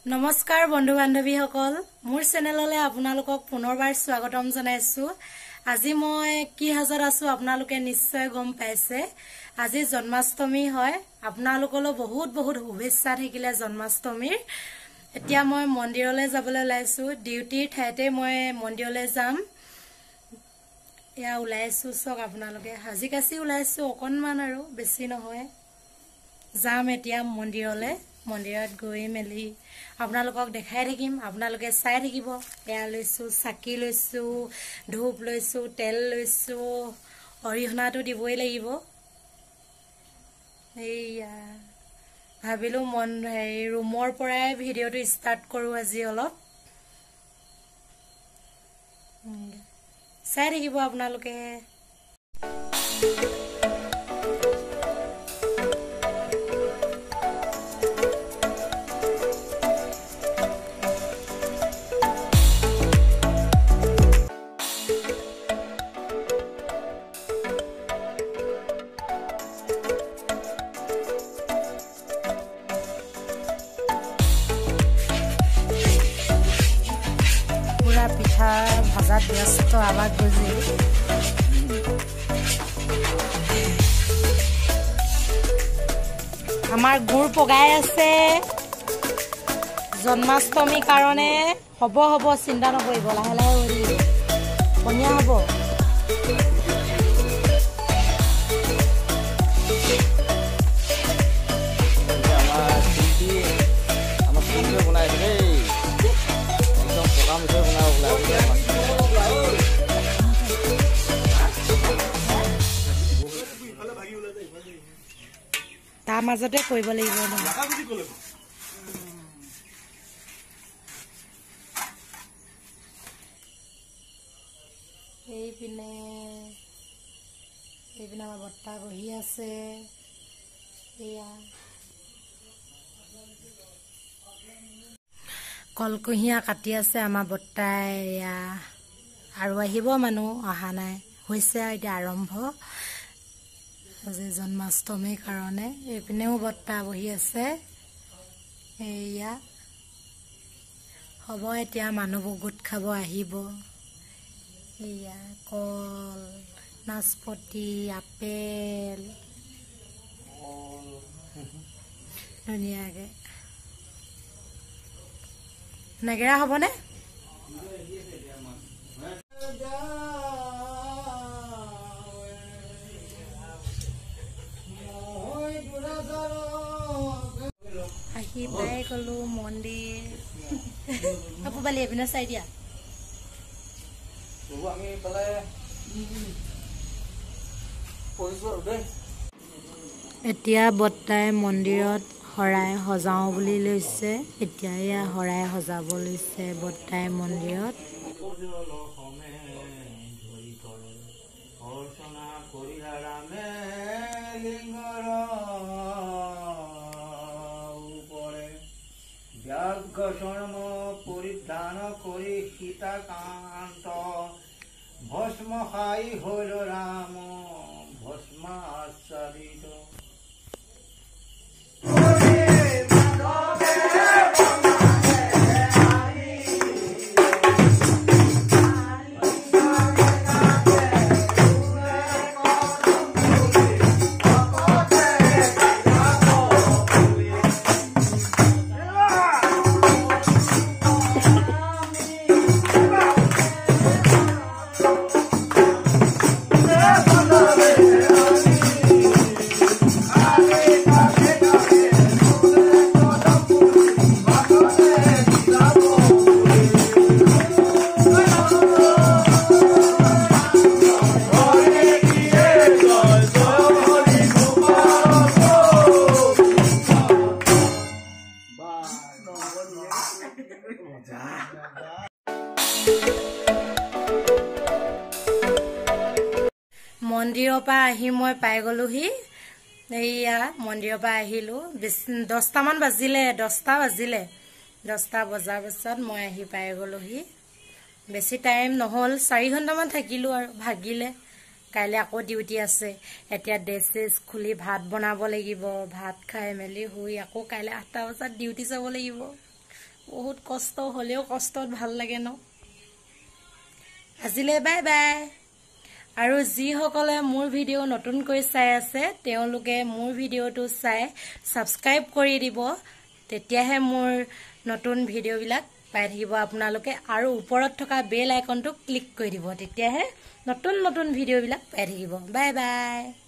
নমস্কাৰ বন্ধু বান্ধৱীসকল মোৰ চেনেললে আপোনালোকক পুনৰবাৰ স্বাগতম জনাইছো। আজি মই কি হাজত আছো আপোনালোকে নিশ্চয় গম পাইছে। আজি জন্মাষ্টমী হয়। আপোনালোকলৈ বহুত বহুত শুভেচ্ছা থাকিলে জন্মাষ্টমীৰ। এতিয়া মই মন্দিৰলৈ যাবলৈ ওলাইছো। ডিউটিৰ ঠাইতে মই মন্দিৰলৈ যাম। এয়া ওলাইছো চক আপোনালোকে হাজি কাছি ওলাইছো অকনমান আৰু বেছি নহয়। যাম এতিয়া মন্দিৰলৈ। মন্দিৰত গৈ মেলি আপোনালোকক দেখাই থাকিম। আপোনালোকে চাই থাকিব। এয়া লৈছো চাকি লৈছো, ধূপ লৈছো, তেল লৈছো, অৰিহণাটো দিবই লাগিব। এইয়া ভাবিলো ৰুমৰ পৰাই ভিডিঅ'টো ষ্টাৰ্ট কৰো আজি অলপ। চাই থাকিব আপোনালোকে। পিঠা ভাজাত ব্যস্ত আমাক বুজি। আমাৰ গুড় পগাই আছে জন্মাষ্টমীৰ কাৰণে। হ'ব চিন্তা নকৰিব, লাহে লাহে পনীয়া হ'ব। তাৰ মাজতে কৰিব লাগিব এইপিনে আমাৰ বৰ্তা বহি আছে। এয়া কলকুঁহিয়া কাটি আছে আমাৰ বৰ্তাই। এয়া আৰু আহিব মানুহ, অহা নাই, হৈছে এতিয়া আৰম্ভ আজি জন্মাষ্টমীৰ কাৰণে। এইপিনেও বৰ্তা বহি আছে। এয়া হ'ব এতিয়া মানুহবোৰ গোট খাব আহিব। এয়া কল, নাচপতি, আপেল ধুনীয়াকে। নেগেৰা হ'বনে? আহি পাই গলো মন্দিৰ। কাপোৰ বালি এপিনে চাই দিয়া। এতিয়া বৰ্তাই মন্দিৰত শৰাই সজাও বুলি লৈছে। এতিয়া এয়া শৰাই সজাব লৈছে বৰ্তাই মন্দিৰত। ব্যাঘ্ৰচৰ্ম পৰিধান কৰি সীতাকান্ত ভস্ম খাই হল ৰাম ভস্মাচ্ছাদিত। মন্দিৰৰ পৰা আহি মই পাই গলোহি। এইয়া মন্দিৰৰ পৰা আহিলো। 10টামান বাজিলে, 10টা বাজিলে। 10টা বজাৰ পিছত মই আহি পাই গলোহি। বেছি টাইম নহ'ল, 4 ঘণ্টামান থাকিলো আৰু ভাগিলে। কাইলৈ আকৌ ডিউটি আছে। এতিয়া ড্ৰেছ খুলি ভাত বনাব লাগিব। ভাত খাই মেলি শুই আকৌ কাইলৈ 8টা বজাত ডিউটি যাব লাগিব। বহুত কষ্ট হলেও কষ্টত ভাল লাগে ন আজিলে বাই বাই আৰু যিসকলে মোৰ ভিডিও নতুনকৈ চাই আছে তেওঁলোকে মোৰ ভিডিওটো চাই সাবস্ক্ৰাইব কৰি দিব তেতিয়াহে মোৰ নতুন ভিডিওবিলাক পাই থাকিব আপোনালোকে আৰু ওপৰত থকা বেল আইকনটো ক্লিক কৰি দিব তেতিয়াহে নতুন ভিডিওবিলাক পাই থাকিব বাই বাই